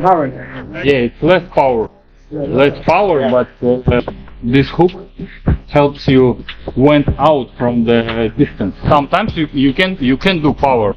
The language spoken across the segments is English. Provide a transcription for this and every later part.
Yeah, it's less power. Less power, but this hook helps you went out from the distance. Sometimes you can do power.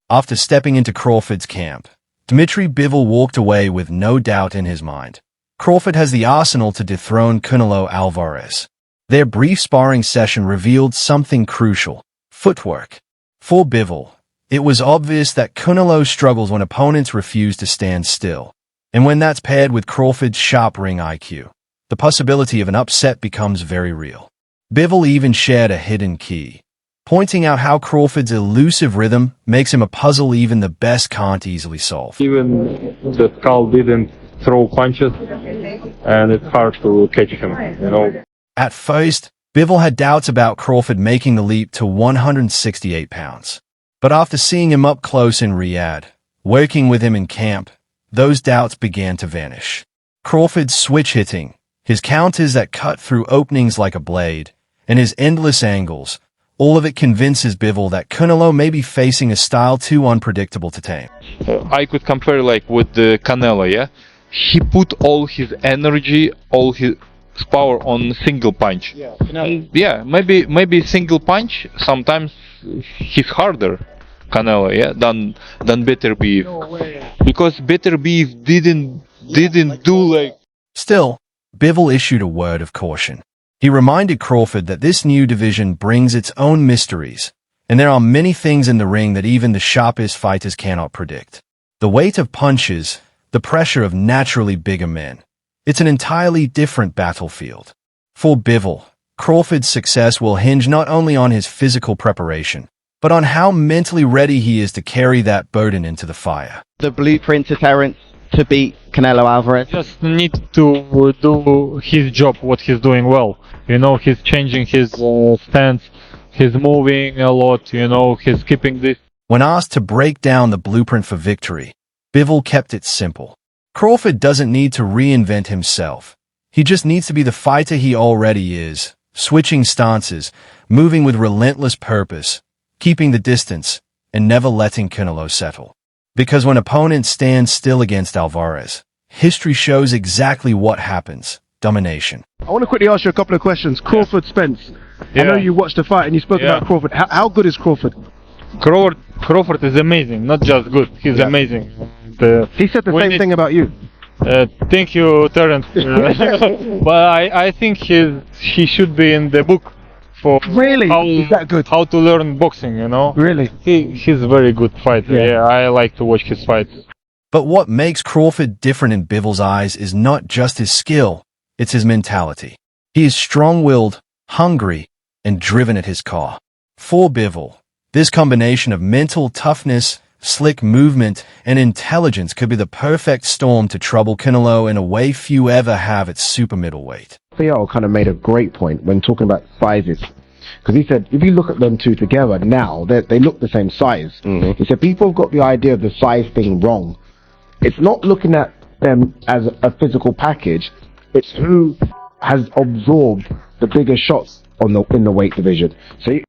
After stepping into Crawford's camp, Dmitry Bivol walked away with no doubt in his mind. Crawford has the arsenal to dethrone Canelo Alvarez. Their brief sparring session revealed something crucial: footwork. For Bivol, it was obvious that Canelo struggles when opponents refuse to stand still. And when that's paired with Crawford's sharp ring IQ, the possibility of an upset becomes very real. Bivol even shared a hidden key, pointing out how Crawford's elusive rhythm makes him a puzzle even the best can't easily solve. Even the skull didn't throw punches, and it's hard to catch him, you know. At first, Bivol had doubts about Crawford making the leap to 168 pounds. But after seeing him up close in Riyadh, working with him in camp, those doubts began to vanish. Crawford's switch hitting, his counters that cut through openings like a blade, and his endless angles, all of it convinces Bivol that Canelo may be facing a style too unpredictable to tame. I could compare like with the Canelo, yeah? He put all his energy, all his power on single punch. Yeah, maybe single punch sometimes he's harder, Canelo, yeah, than Better Beef. Because Better Beef didn't do like. Still, Bivol issued a word of caution. He reminded Crawford that this new division brings its own mysteries, and there are many things in the ring that even the sharpest fighters cannot predict. The weight of punches, the pressure of naturally bigger men. It's an entirely different battlefield. For Bivol, Crawford's success will hinge not only on his physical preparation, but on how mentally ready he is to carry that burden into the fire. The blueprint to Terence to beat Canelo Alvarez? Just need to do his job, what he's doing well. You know, he's changing his stance, he's moving a lot, you know, he's keeping this. When asked to break down the blueprint for victory, Bivol kept it simple. Crawford doesn't need to reinvent himself. He just needs to be the fighter he already is, switching stances, moving with relentless purpose, keeping the distance, and never letting Canelo settle. Because when opponents stand still against Alvarez, history shows exactly what happens: domination. I want to quickly ask you a couple of questions. Crawford, Spence. I know you watched the fight and you spoke about Crawford. How good is Crawford? Crawford is amazing, not just good, he's amazing. He said the same thing about you. Thank you, Terence. But I think he should be in the book for really? Is that good? How to learn boxing, you know? Really? He's a very good fighter. Yeah, I like to watch his fights. But what makes Crawford different in Bivol's eyes is not just his skill, it's his mentality. He is strong-willed, hungry, and driven at his core. For Bivol, this combination of mental toughness, slick movement, and intelligence could be the perfect storm to trouble Canelo in a way few ever have at super middleweight. Theo kind of made a great point when talking about sizes. Because he said, if you look at them two together now, they look the same size. He said, people have got the idea of the size thing wrong. It's not looking at them as a physical package. It's who has absorbed the bigger shots in the weight division. So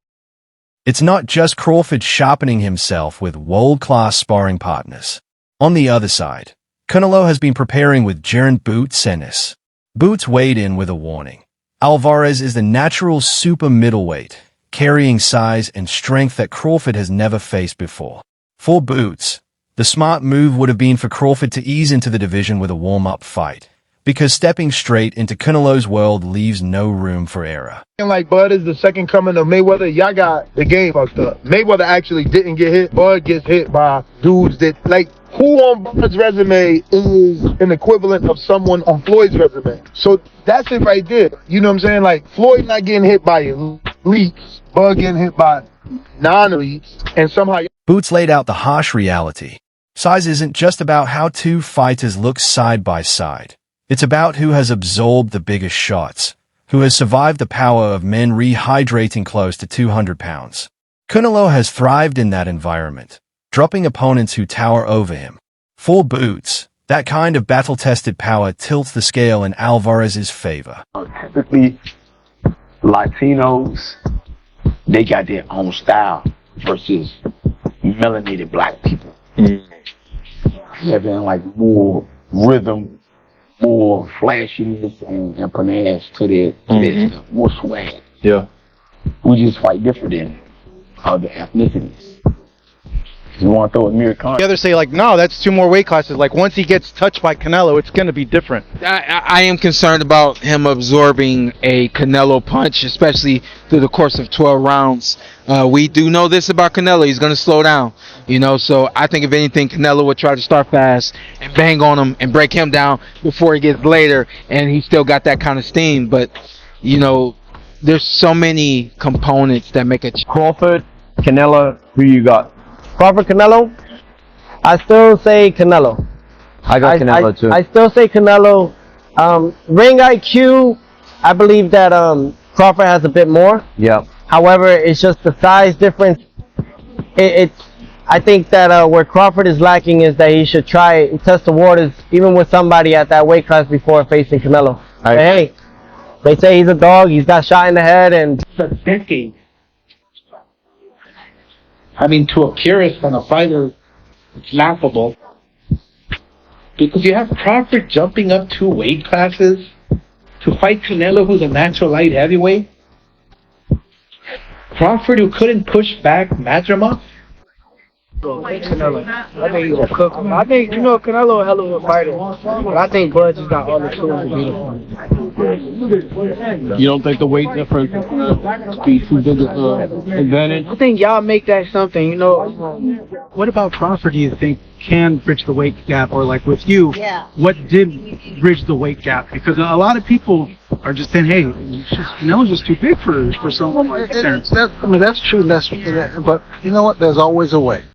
it's not just Crawford sharpening himself with world-class sparring partners. On the other side, Canelo has been preparing with Gerent Boots Ennis. Boots weighed in with a warning. Alvarez is the natural super middleweight, carrying size and strength that Crawford has never faced before. For Boots, the smart move would have been for Crawford to ease into the division with a warm-up fight, because stepping straight into Canelo's world leaves no room for error. Like Bud is the second coming of Mayweather, y'all got the game fucked up. Mayweather actually didn't get hit. Bud gets hit by dudes that, like, who on Bud's resume is an equivalent of someone on Floyd's resume? So that's it right there. You know what I'm saying? Like, Floyd not getting hit by elites, Bud getting hit by non-elites, and somehow... Boots laid out the harsh reality. Size isn't just about how two fighters look side by side. It's about who has absorbed the biggest shots, who has survived the power of men rehydrating close to 200 pounds. Canelo has thrived in that environment, dropping opponents who tower over him. Full boots. That kind of battle-tested power tilts the scale in Alvarez's favor. Typically, Latinos, they got their own style versus melanated black people. Having like more rhythm, more flashiness and panache to their stuff, more swag. Yeah. We just fight different than other ethnicities. You want to throw a mirror con? The others say like, no, that's 2 more weight classes. Like once he gets touched by Canelo, it's going to be different. I am concerned about him absorbing a Canelo punch, especially through the course of 12 rounds. We do know this about Canelo. He's going to slow down, you know. So I think if anything, Canelo would try to start fast and bang on him and break him down before he gets later, and he still got that kind of steam. But, you know, there's so many components that make it. Crawford, Canelo, who you got? Crawford, Canelo? I still say Canelo. I got Canelo too. I still say Canelo. Ring IQ, I believe that Crawford has a bit more. Yeah. However, it's just the size difference. I think that where Crawford is lacking is that he should try test the waters even with somebody at that weight class before facing Canelo. But hey, they say he's a dog. He's got shot in the head and. For decades. I mean, to a purist and a fighter, it's laughable. Because you have Crawford jumping up 2 weight classes to fight Canelo, who's a natural light heavyweight. Crawford, who couldn't push back Madrimov. Canelo. I think he's a cook. I think, you know, Canelo a hell of a fighter. But I think Bud just got all the tools to beat him. You don't think the weight difference be too big of an advantage? I think y'all make that something, you know. What about Crawford do you think can bridge the weight gap? Or like with you, what did bridge the weight gap? Because a lot of people are just saying, hey, Canelo's just too big for someone like Terence. That's true, but you know what? There's always a way.